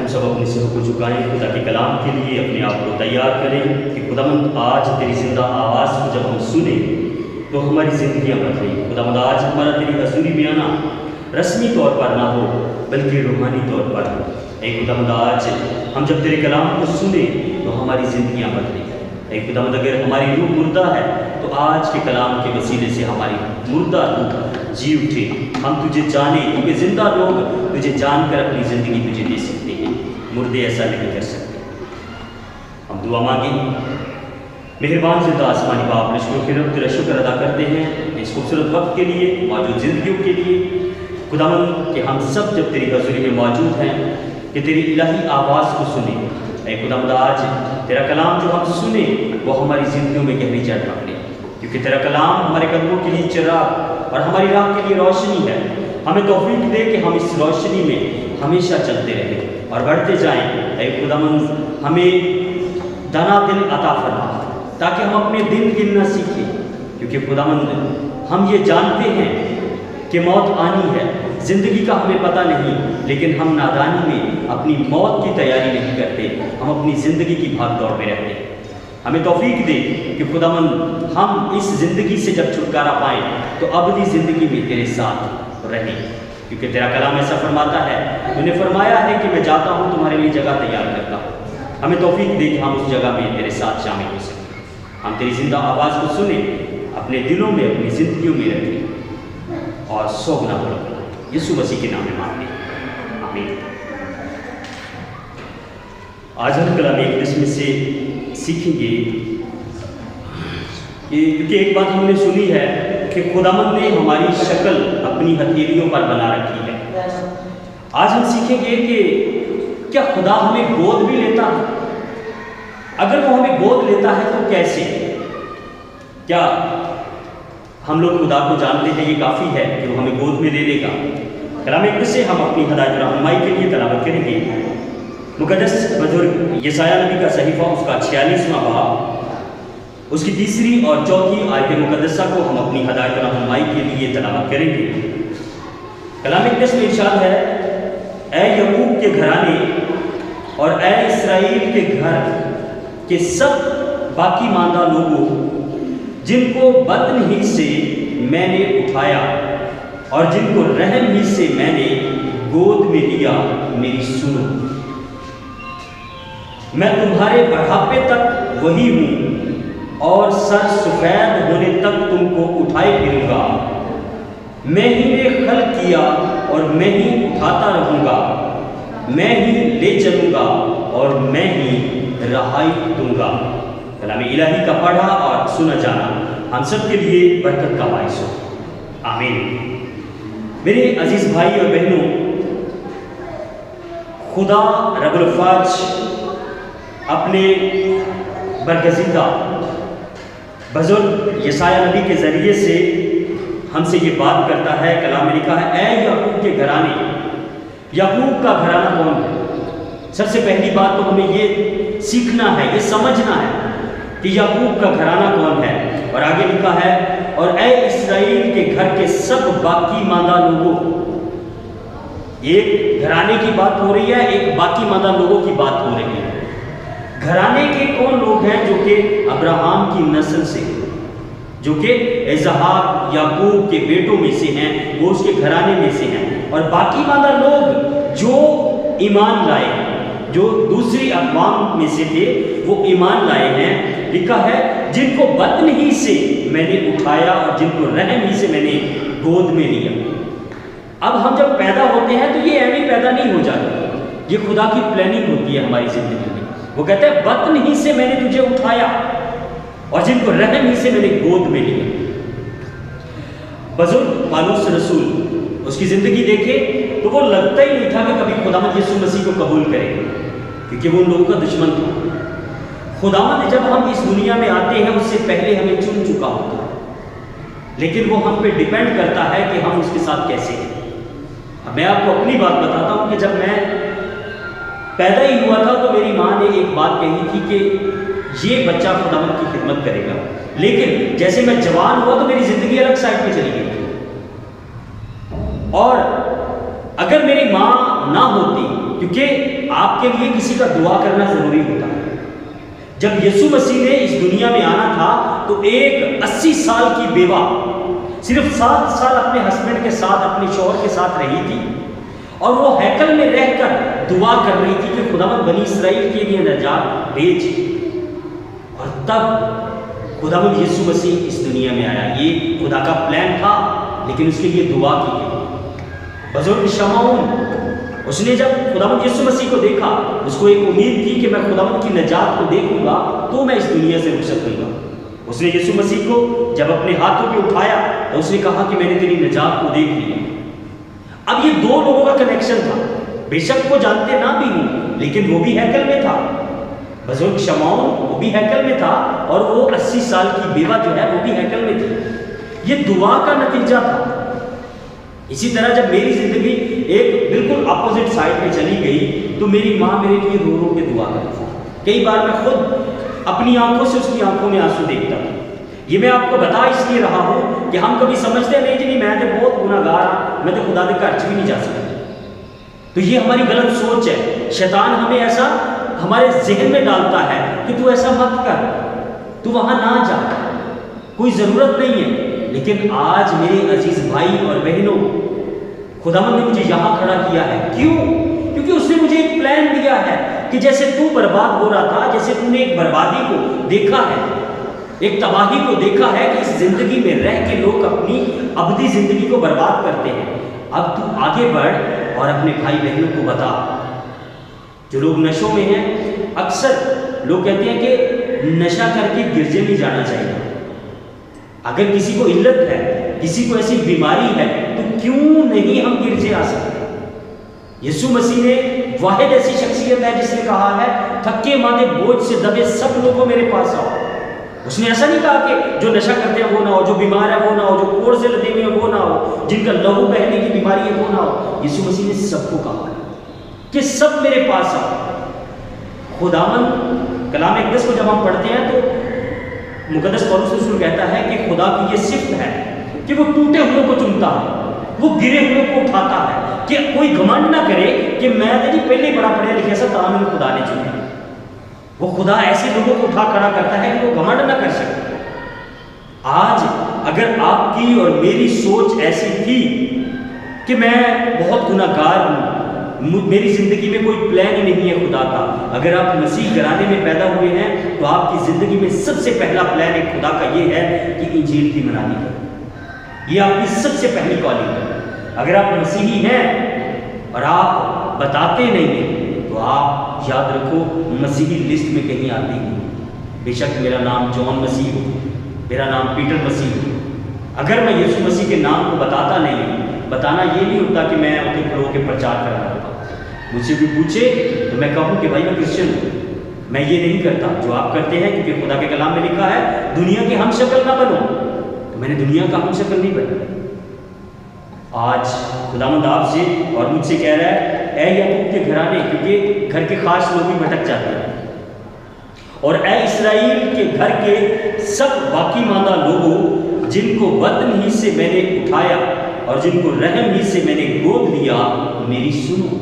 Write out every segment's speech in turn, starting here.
سب اپنے سر کو جھکائیں، خدا کے کلام کے لیے اپنے آپ کو تیار کریں کہ خداوند آج تیری زندہ آواز کو جب ہم سنیں تو ہماری زندگیاں بدلیں۔ خداوند آج ہمارا تیری حضوری میں آنا رسمی طور پر نہ ہو بلکہ روحانی طور پر ہو۔ اے خداوند آج ہم جب تیرے کلام کو سنیں تو ہماری زندگیاں بدلیں۔ اے خداوند اگر ہماری روح مردہ ہے تو آج کے کلام کے وسیلے سے ہماری مردہ روح جی اٹھے، ہم تجھے جانیں، کیونکہ زندہ لوگ تجھے جان کر اپنی زندگی تجھے دے سکتے ہیں، مردے ایسا نہیں کر سکتے۔ ہم دعا مانگیں۔ مہربان زندہ آسمانی باپ، تیرا شکر ادا کرتے ہیں اس خوبصورت وقت کے لیے، موجود زندگیوں کے لیے خداوند کہ ہم سب جب تیری حضوری میں موجود ہیں کہ تیری الہی آواز کو سنیں۔ اے خداوند آج تیرا کلام جو ہم سنیں وہ ہماری زندگیوں میں گہری جڑ پکڑے، کیونکہ تیرا کلام ہمارے قدموں کے لیے چراغ اور ہماری راہ کے لیے روشنی ہے۔ ہمیں توفیق دے کہ ہم اس روشنی میں ہمیشہ چلتے رہیں اور بڑھتے جائیں۔ اے خداوند ہمیں دانا دل عطا فرما تاکہ ہم اپنے دن گننا سیکھیں، کیونکہ خداوند ہم یہ جانتے ہیں کہ موت آنی ہے، زندگی کا ہمیں پتہ نہیں، لیکن ہم نادانی میں اپنی موت کی تیاری نہیں کرتے، ہم اپنی زندگی کی بھاگ دوڑ میں رہتے ہیں۔ ہمیں توفیق دے کہ خداوند ہم اس زندگی سے جب چھٹکارا پائیں تو ابدی زندگی میں تیرے ساتھ رہیں، کیونکہ تیرا کلام ایسا فرماتا ہے، تو نے فرمایا ہے کہ میں جاتا ہوں تمہارے لیے جگہ تیار کرتا ہوں۔ ہمیں توفیق دے کہ ہم اس جگہ میں تیرے ساتھ شامل ہو سکیں، ہم تیری زندہ آواز کو سنیں، اپنے دلوں میں اپنی زندگیوں میں رکھیں اور سوگنا بلند بنائیں۔ یسوع مسیح کے نام میں مانگتے ہیں، آمین۔ آج ہم کلام اقدس میں سے سیکھیں گے کیونکہ ایک بات ہم نے سنی ہے کہ خداوند نے ہماری شکل اپنی ہتھیلیوں پر بنا رکھی ہے۔ آج ہم سیکھیں گے کہ کیا خدا ہمیں گود بھی لیتا ہے؟ اگر وہ ہمیں گود لیتا ہے تو کیسے؟ کیا ہم لوگ خدا کو جانتے ہیں یہ کافی ہے کہ وہ ہمیں گود میں لے لے گا؟ کلام اقدس سے ہم اپنی ہدایت رہنمائی کے لیے تلاوت کریں گے مقدس بزرگ یسایہ نبی کا صحیفہ اس کا 46واں باب، اس کی 3 اور 4 آیت مقدسہ کو ہم اپنی ہدایت رہنمائی کے لیے تلاوت کریں گے۔ کلام اقدس میں ارشاد ہے، اے یعقوب کے گھرانے اور اے اسرائیل کے گھر کے سب باقی ماندہ لوگوں جن کو بطن ہی سے میں نے اٹھایا اور جن کو رحم ہی سے میں نے گود میں لیا، میری سنو۔ میں تمہارے بڑھاپے تک وہی ہوں اور سر سفید ہونے تک تم کو اٹھائے پھروں گا۔ میں ہی نے خلق کیا اور میں ہی اٹھاتا رہوں گا، میں ہی لے چلوں گا اور میں ہی رہائی دوں گا۔ کلام الہی کا پڑھا اور سنا جانا ہم سب کے لیے برکت کا باعث ہو، آمین۔ میرے عزیز بھائی اور بہنوں، خدا رب الفاظ اپنے برگزیدہ بزرگ یسایہ نبی کے ذریعے سے ہم سے یہ بات کرتا ہے۔ کلام میں لکھا ہے، اے یعقوب کے گھرانے۔ یعقوب کا گھرانہ کون ہے؟ سب سے پہلی بات تو ہمیں یہ سیکھنا ہے، یہ سمجھنا ہے کہ یعقوب کا گھرانہ کون ہے۔ اور آگے لکھا ہے، اور اے اسرائیل کے گھر کے سب باقی ماندہ لوگوں۔ ایک گھرانے کی بات ہو رہی ہے، ایک باقی ماندہ لوگوں کی بات ہو رہی ہے۔ گھرانے کے کون لوگ ہیں؟ جو کہ ابراہم کی نسل سے، جو کہ اسحاق یعقوب کے بیٹوں میں سے ہیں، وہ اس کے گھرانے میں سے ہیں۔ اور باقی ماندہ لوگ جو ایمان لائے ہیں، جو دوسری اقوام میں سے تھے، وہ ایمان لائے ہیں۔ لکھا ہے، جن کو بطن ہی سے میں نے اٹھایا اور جن کو رحم ہی سے میں نے گود میں لیا۔ اب ہم جب پیدا ہوتے ہیں تو یہ ایویں پیدا نہیں ہو جاتا، یہ خدا کی پلاننگ ہوتی ہے ہماری زندگی میں۔ وہ کہتے ہیں، بطن ہی سے میں نے تجھے اٹھایا اور جن کو رحم ہی سے میں نے گود میں لیا۔ بزرگ پالوس رسول، اس کی زندگی دیکھے تو وہ لگتا ہی نہیں تھا کہ کبھی خداوند یسوع مسیح کو قبول کرے، کیونکہ وہ ان لوگوں کا دشمن تھا۔ خداوند جب ہم اس دنیا میں آتے ہیں اس سے پہلے ہمیں چن چکا ہوتا ہے، لیکن وہ ہم پہ ڈیپینڈ کرتا ہے کہ ہم اس کے ساتھ کیسے ہیں۔ اب میں آپ کو اپنی بات بتاتا ہوں کہ جب میں پیدا ہی ہوا تھا تو میری ماں نے ایک بات کہی تھی کہ یہ بچہ خداوند کی خدمت کرے گا، لیکن جیسے میں جوان ہوا تو میری زندگی الگ سائڈ پہ چلی گئی، اور اگر میری ماں نہ ہوتی کیونکہ آپ کے لیے کسی کا دعا کرنا ضروری ہوتا ہے۔ جب یسوع مسیح نے اس دنیا میں آنا تھا تو ایک 80 سال کی بیوہ صرف 7 سال اپنے ہسبینڈ کے ساتھ، اپنے شوہر کے ساتھ رہی تھی، اور وہ ہیکل میں رہ کر دعا کر رہی تھی کہ خداوند بنی اسرائیل کے لیے نجات بھیج۔ اور تب خداوند یسوع مسیح اس دنیا میں آیا۔ یہ خدا کا پلان تھا، لیکن اس کے لیے دعا کی گئی۔ بزرگ شمعون، اس نے جب خداوند یسوع مسیح کو دیکھا، اس کو ایک امید تھی کہ میں خداوند کی نجات کو دیکھوں گا تو میں اس دنیا سے رخصت ہوں گا۔ اس نے یسوع مسیح کو جب اپنے ہاتھوں پہ اٹھایا تو اس نے کہا کہ میں نے تیری نجات کو دیکھ لیا۔ اب یہ دو لوگوں کا کنیکشن تھا، بے شک وہ جانتے نہ بھی ہوں، لیکن وہ بھی ہیکل میں تھا۔ بزرگ شمعون وہ بھی ہیکل میں تھا، اور وہ 80 سال کی بیوہ جو ہے وہ بھی ہیکل میں تھی۔ یہ دعا کا نتیجہ تھا۔ اسی طرح جب میری زندگی ایک بالکل اپوزٹ سائڈ میں چلی گئی تو میری ماں میرے لیے رو رو کے دعا کرتی تھی۔ کئی بار میں خود اپنی آنکھوں سے اس کی آنکھوں میں آنسو دیکھتا تھا۔ یہ میں آپ کو بتا اس لیے رہا ہوں کہ ہم کبھی سمجھتے نہیں جی میں تو بہت گناہ گار ہوں، میں تو خدا کے گھر بھی نہیں جا سکتا۔ تو یہ ہماری غلط سوچ ہے۔ شیطان ہمیں ایسا ہمارے ذہن میں ڈالتا ہے کہ تو ایسا مت کر، تو وہاں نہ جا، کوئی ضرورت نہیں ہے۔ لیکن آج میرے عزیز بھائی اور بہنوں، خداوند نے مجھے یہاں کھڑا کیا ہے۔ کیوں؟ کیونکہ اس نے مجھے ایک پلان دیا ہے کہ جیسے تو برباد ہو رہا تھا، جیسے تو نے ایک بربادی کو دیکھا ہے، ایک تباہی کو دیکھا ہے کہ اس زندگی میں رہ کے لوگ اپنی ابدی زندگی کو برباد کرتے ہیں، اب تو آگے بڑھ اور اپنے بھائی بہنوں کو بتا۔ جو لوگ نشوں میں ہیں، اکثر لوگ کہتے ہیں کہ نشہ کر کے گرجے میں جانا چاہیے۔ اگر کسی کو علت ہے، کسی کو ایسی بیماری ہے، تو کیوں نہیں ہم گرجے آ سکتے؟ یسوع مسیح نے واحد ایسی شخصیت ہے جس نے کہا ہے تھکے ماندے بوجھ سے دبے سب لوگوں میرے پاس آؤ۔ اس نے ایسا نہیں کہا کہ جو نشہ کرتے ہیں وہ نہ ہو، جو بیمار ہے وہ نہ ہو، جو کوڑ سے لدے ہوئے ہیں وہ نہ ہو، جن کا لہو بہنے کی بیماری ہے وہ نہ ہو۔ یسوع مسیح نے سب کو کہا کہ سب میرے پاس آؤ۔ خداوند کلام اقدس کو جب ہم پڑھتے ہیں تو مقدس پولس رسول کہتا ہے کہ خدا کی یہ صفت ہے کہ وہ ٹوٹے ہوئے کو چنتا ہے، وہ گرے ہوئے کو اٹھاتا ہے، کہ کوئی گھمنڈ نہ کرے کہ میں تو پہلے بڑا پڑھا لکھا سا تاہم خدا نے چنا۔ وہ خدا ایسے لوگوں کو اٹھا کھڑا کرتا ہے کہ وہ گھمنڈ نہ کر سکتے۔ آج اگر آپ کی اور میری سوچ ایسی تھی کہ میں بہت گناہ گار ہوں، میری زندگی میں کوئی پلان ہی نہیں ہے خدا کا، اگر آپ مسیح گھرانے میں پیدا ہوئے ہیں تو آپ کی زندگی میں سب سے پہلا پلان ایک خدا کا یہ ہے کہ انجیل کی منانی کریں۔ یہ آپ کی سب سے پہلی کالنگ ہے۔ اگر آپ مسیحی ہیں اور آپ بتاتے نہیں ہیں تو آپ یاد رکھو مسیحی لسٹ میں کہیں آتے ہیں۔ بے شک میرا نام جان مسیح ہو، میرا نام پیٹر مسیح ہو، اگر میں یسوع مسیح کے نام کو بتاتا نہیں ہوں، بتانا یہ نہیں ہوتا کہ میں ان کے گروہ کے پرچار کر رہا ہوتا۔ مجھ سے بھی پوچھے تو میں کہوں کہ بھائی میں کرسچن ہوں۔ میں یہ نہیں کرتا جو آپ کرتے ہیں، کیونکہ خدا کے کلام میں لکھا ہے دنیا کے ہم شکل نہ بنو، تو میں نے دنیا کا ہم شکل نہیں بنا۔ آج خداوند آپ سے اور مجھ سے کہہ رہا ہے اے یعقوب کے گھرانے، کیونکہ گھر کے خاص لوگ بھی بھٹک جاتے ہیں، اور اے اسرائیل کے گھر کے سب باقی ماندہ لوگوں جن کو وطن ہی سے میں نے اٹھایا اور جن کو رحم ہی سے میں نے گود لیا، میری سنو۔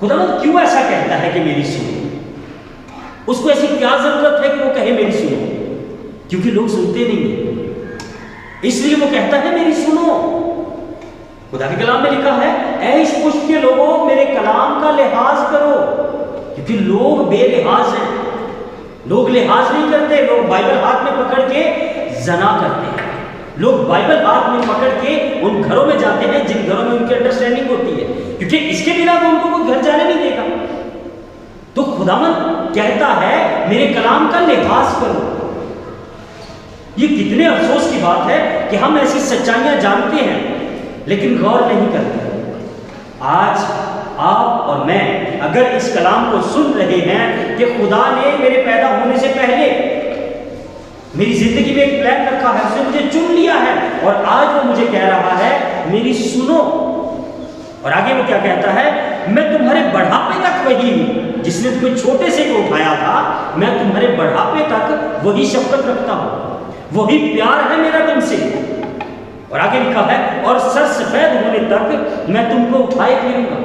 خداوند کیوں ایسا کہتا ہے کہ میری سنو؟ اس کو ایسی کیا ضرورت ہے کہ وہ کہے میری سنو؟ کیونکہ لوگ سنتے نہیں ہیں، اس لیے وہ کہتا ہے میری سنو۔ خدا کے کلام میں لکھا ہے اے اس پشت کے لوگوں میرے کلام کا لحاظ کرو، کیونکہ لوگ بے لحاظ ہیں، لوگ لحاظ نہیں کرتے، لوگ بائبل ہاتھ میں پکڑ کے زنا کرتے ہیں، لوگ بائبل ہاتھ میں پکڑ کے ان گھروں میں جاتے ہیں جن گھروں میں ان کی انڈرسٹینڈنگ ہوتی ہے، کیونکہ اس کے بنا تو ان کو کوئی گھر جانے نہیں دے گا۔ تو خداوند کہتا ہے میرے کلام کا لحاظ کرو۔ یہ کتنے افسوس کی بات ہے کہ ہم ایسی سچائیاں جانتے ہیں لیکن غور نہیں کرتے۔ آج آپ اور میں اگر اس کلام کو سن رہے ہیں کہ خدا نے میرے پیدا ہونے سے پہلے میری زندگی میں ایک پلان رکھا ہے، اس نے مجھے چن لیا ہے، اور آج وہ مجھے کہہ رہا ہے میری سنو۔ اور آگے وہ کیا کہتا ہے؟ میں تمہارے بڑھاپے تک وہی ہوں، جس نے تمہیں چھوٹے سے کو اٹھایا تھا، میں تمہارے بڑھاپے تک وہی شفقت رکھتا ہوں، وہی پیار ہے میرا تم سے۔ اور آگے لکھا ہے اور سر سفید ہونے تک میں تم کو اٹھائے پھروں گا۔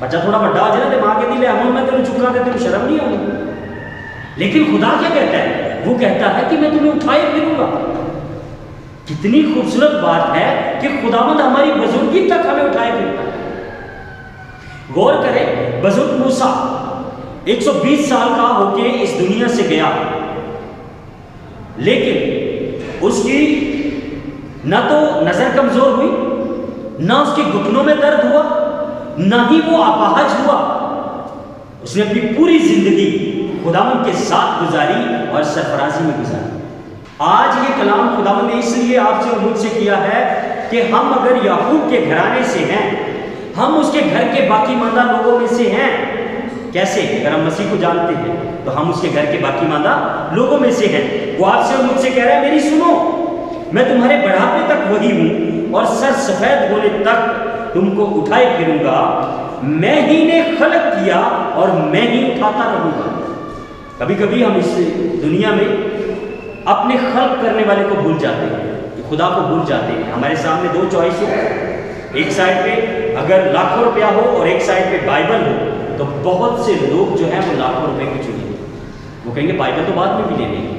بچہ تھوڑا بڑا ہو جائے نا دماغ کے دل ہے میں تمہیں چکا دے تمہیں شرم نہیں ہوگی. لیکن خدا کیا کہتا ہے؟ وہ کہتا ہے کہ میں تمہیں اٹھائے پھروں گا. کتنی خوبصورت بات ہے کہ خداوند ہماری بزرگی تک ہمیں اٹھائے پھرتا ہے. غور کریں، بزرگ موسیٰ 120 سال کا ہو کے اس دنیا سے گیا، لیکن اس کی نہ تو نظر کمزور ہوئی، نہ اس کے گھٹنوں میں درد ہوا، نہ ہی وہ اپاہج ہوا. اس نے اپنی پوری زندگی خداوند کے ساتھ گزاری اور سرفرازی میں گزاری. آج یہ کلام خداوند نے اس لیے آپ سے اور مجھ سے کیا ہے کہ ہم اگر یعقوب کے گھرانے سے ہیں، ہم اس کے گھر کے باقی ماندہ لوگوں میں سے ہیں. کیسے؟ اگر ہم مسیح کو جانتے ہیں تو ہم اس کے گھر کے باقی ماندہ لوگوں میں سے ہیں. وہ آپ سے اور مجھ سے کہہ رہا ہے میری سنو، میں تمہارے بڑھاپے تک وہی ہوں اور سر سفید ہونے تک تم کو اٹھائے پھروں گا. میں ہی نے خلق کیا اور میں ہی اٹھاتا رہوں گا. کبھی کبھی ہم اس دنیا میں اپنے خلق کرنے والے کو بھول جاتے ہیں، خدا کو بھول جاتے ہیں. ہمارے سامنے دو چوائس ہو، ایک سائڈ پہ اگر لاکھوں روپیہ ہو اور ایک سائڈ پہ بائبل ہو، تو بہت سے لوگ جو ہیں وہ لاکھوں روپے کو چنیں گے. وہ کہیں گے بائبل تو بعد میں بھی لے لیں گے.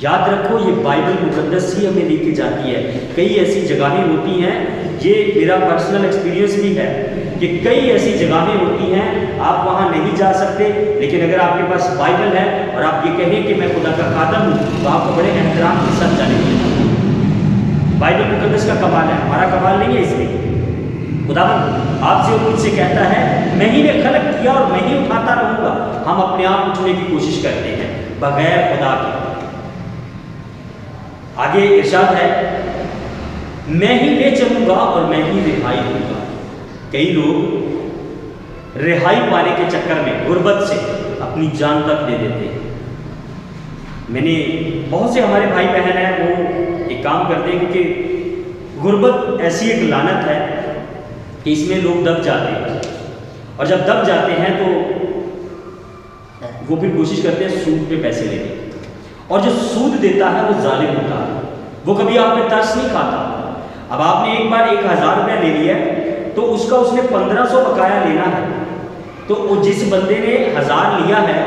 یاد رکھو یہ بائبل مقدس ہی ہمیں لے کے جاتی ہے. کئی ایسی جگہیں ہوتی ہیں، یہ میرا پرسنل ایکسپیرینس بھی ہے کہ کئی ایسی جگہیں ہوتی ہیں آپ وہاں نہیں جا سکتے، لیکن اگر آپ کے پاس بائبل ہے اور آپ یہ کہیں کہ میں خدا کا خادم ہوں تو آپ کو بڑے احترام کے ساتھ جانے کے لیے. بائبل مقدس کا کمال ہے، ہمارا کمال نہیں ہے. اس میں خداوند آپ سے اور مجھ سے کہتا ہے میں ہی نے خلق کیا اور میں ہی اٹھاتا رہوں گا. ہم اپنے آپ اٹھنے کی کوشش کرتے ہیں بغیر خدا کے. آگے ارشاد ہے میں ہی لے چلوں گا اور میں ہی رہائی دوں گا. کئی لوگ رہائی پانے کے چکر میں غربت سے اپنی جان تک دے دیتے ہیں. میں نے بہت سے ہمارے بھائی بہن ہیں وہ ایک کام کرتے ہیں کیونکہ غربت ایسی ایک لعنت ہے کہ اس میں لوگ دب جاتے ہیں، اور جب دب جاتے ہیں تو وہ پھر کوشش کرتے ہیں سود پہ پیسے لینے. اور جو سود دیتا ہے وہ ظالم ہوتا ہے، وہ کبھی آپ پہ ترس نہیں کھاتا. اب آپ نے ایک بار 1000 روپیہ لے لیا تو اس کا اس نے 1500 بقایا لینا ہے. تو جس بندے نے 1000 لیا ہے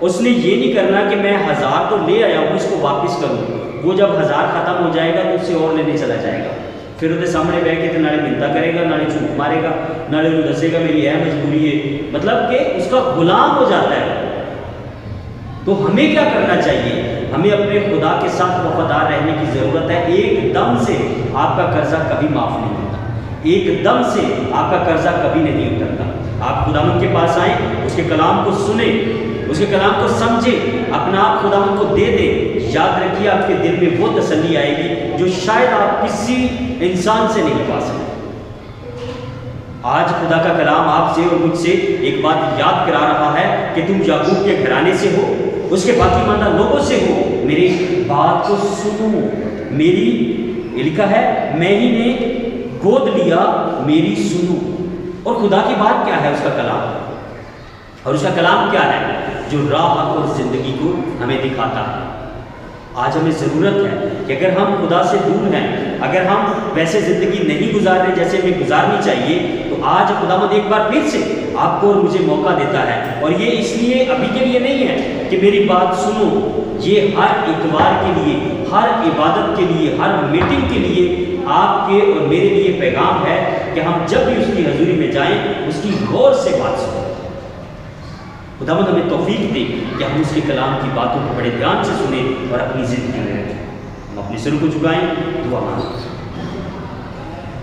اس نے یہ نہیں کرنا کہ میں 1000 تو لے آیا ہوں اس کو واپس کروں. وہ جب 1000 ختم ہو جائے گا تو اس سے اور لینے چلا جائے گا. پھر وہ سامنے بیٹھ کے تو نالے منتا کرے گا، نالے جھوٹ مارے گا، نالے وہ دسے گا میری ہے مجبوری ہے، مطلب کہ اس کا غلام ہو جاتا ہے. تو ہمیں کیا کرنا چاہیے؟ ہمیں اپنے خدا کے ساتھ وفادار رہنے کی ضرورت ہے. ایک دم سے آپ کا قرضہ کبھی معاف نہیں ہوتا، ایک دم سے آپ کا قرضہ کبھی نہیں اترتا. آپ خداوند کے پاس آئیں، اس کے کلام کو سنیں، اس کے کلام کو سمجھیں، اپنا آپ خداوند کو دے دیں. یاد رکھیے آپ کے دل میں وہ تسلی آئے گی جو شاید آپ کسی انسان سے نہیں پا سکتے. آج خدا کا کلام آپ سے اور مجھ سے ایک بات یاد کرا رہا ہے کہ تم یعقوب کے گھرانے سے ہو، اس کے باقی ماندہ لوگوں سے ہو، میری بات کو سنو. میری لکھا ہے میں ہی نے گود لیا میری سنو. اور خدا کی بات کیا ہے؟ اس کا کلام. اور اس کا کلام کیا ہے؟ جو راہ اور زندگی کو ہمیں دکھاتا ہے. آج ہمیں ضرورت ہے کہ اگر ہم خدا سے دور ہیں، اگر ہم ویسے زندگی نہیں گزار رہے جیسے ہمیں گزارنی چاہیے، تو آج خداوند ایک بار پھر سے آپ کو اور مجھے موقع دیتا ہے. اور یہ اس لیے ابھی کے لیے نہیں ہے کہ میری بات سنو، یہ ہر اتوار کے لیے، ہر عبادت کے لیے، ہر میٹنگ کے لیے آپ کے اور میرے لیے پیغام ہے کہ ہم جب بھی اس کی حضوری میں جائیں اس کی غور سے بات سنیں. خداوند ہمیں توفیق دے کہ ہم اس کے کلام کی باتوں کو بڑے دھیان سے سنیں اور اپنی زندگی میں رکھیں. ہم اپنے سر کو جھکائیں، دعا مانگیں.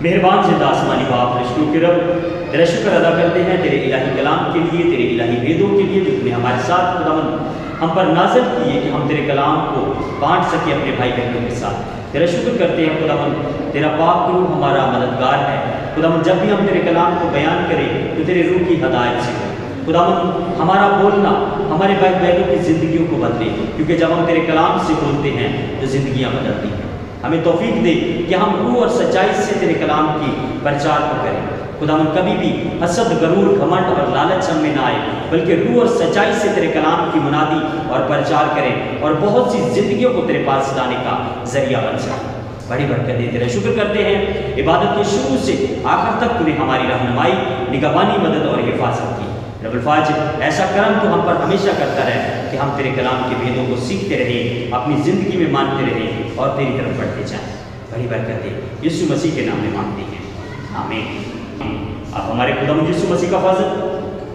مہربان زندہ آسمانی باپ، رشتوں کے رب، تیرا شکر ادا کرتے ہیں تیرے الہی کلام کے لیے، تیرے الہی ویدوں کے لیے جو تم نے ہمارے ساتھ خداوند ہم پر نازل کیے کہ ہم تیرے کلام کو بانٹ سکیں اپنے بھائی بہنوں کے ساتھ. تیرا شکر کرتے ہیں خداوند، تیرا پاک روح ہمارا مددگار ہے. خداوند جب بھی ہم تیرے کلام کو بیان کریں تو تیرے روح کی ہدایت سے ہو. خداوند ہمارا بولنا ہمارے بھائی بہنوں کی زندگیوں کو بدلے، کیونکہ جب ہم تیرے کلام سے بولتے ہیں تو زندگیاں بدلتی ہیں. ہمیں توفیق دے کہ ہم روح اور سچائی سے تیرے کلام کی پرچار کو کریں. خداوند کبھی بھی حسد، غرور، گھمنڈ اور لالچ ہم میں نہ آئے، بلکہ روح اور سچائی سے تیرے کلام کی منادی اور پرچار کریں اور بہت سی زندگیوں کو تیرے پاس لانے کا ذریعہ بن سکیں. بڑی برکت دیتے رہے۔ شکر کرتے ہیں عبادت کے شروع سے آخر تک تو نے ہماری رہنمائی، نگہبانی، مدد اور حفاظت کی۔ رب الفاظ ایسا کرم تو ہم پر ہمیشہ کرتا رہے کہ ہم تیرے کلام کے بھیدوں کو سیکھتے رہیں، اپنی زندگی میں مانتے رہیں اور تیری طرف بڑھتے جائیں۔ بڑی برکت دے، یسوع مسیح کے نام میں مانگتے ہیں، آمین۔ اب ہمارے خدا یسوع مسیح کا فضل،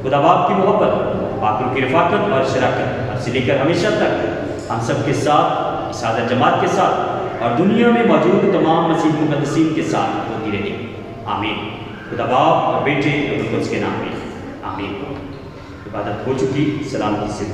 خدا باپ کی محبت، پاک روح کی رفاقت اور شراکت اب سے لے کر ہمیشہ تک ہم سب کے ساتھ، اس عادت جماعت کے ساتھ اور دنیا میں موجود تمام مسیح مقدسین کے ساتھ ہوتی رہے، آمین۔ خدا باپ اور بیٹے اور روح القدس کے نام میں، آمین۔ عبادت ہو چکی، سلامتی سے